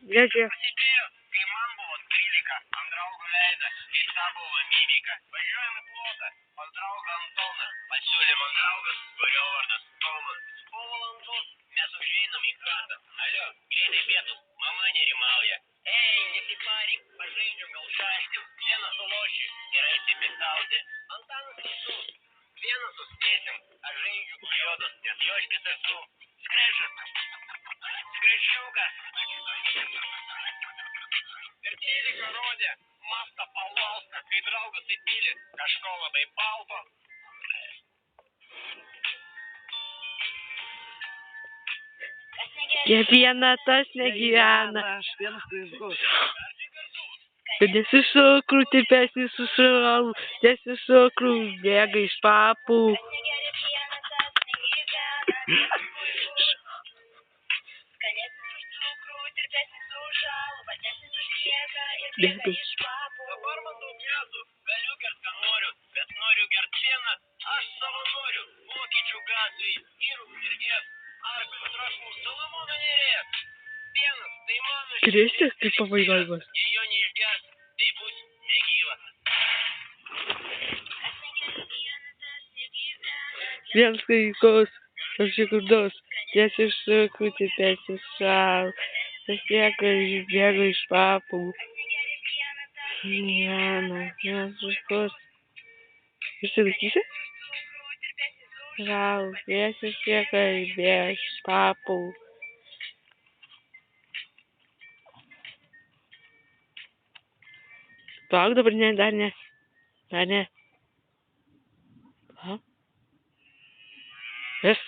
Žiūrėk. Prasidėjo, kai man buvo 13, ant draugo veidas, keista buvo mimika. Važiuojam į plotą, pas draugą Antoną, pasiūlė man draugas, kurio vardas Tomas. Po valandos mes užeinam į chatą. Alio, greitai pietus, mama nerimauja. Ei, nesiparink, pažaidžiam gal šaškim, vieną suloši ir eisi pietauti. Antanas teisus, vieną suspėsim, aš žaidžiu juodas, nes joškis esu. Skrešiukas. Ir tėlika rodė mastą palauską, kai draugas įpylė kažko labai balto. Kiekviena tas negyvena. Aš vienas kuris. Dėsi cukrų, tipesnis sušalau, dėsi cukrų, bėga iš papų. Bėga iš papų. Dabar man daug metų, galiu gert ką noriu, bet noriu gert pieną, aš savo noriu. Vokiečių gatvėj, vyrų mirgės, arklių trašų, Salamono nerės. Pienas, tai mano Kristės, kaip pabaigoj bus. Jei jo neišgers, tai bus negyva. Vienas kaikos, apsikurdus, dėsi cukrų, tipesnis sušalau, bėga iš papų. Vienas vaikus. Išsilaikysi? Rau, dėsi bėga iš papų. Palauk dabar, ne, dar ne. Dar ne. Vis.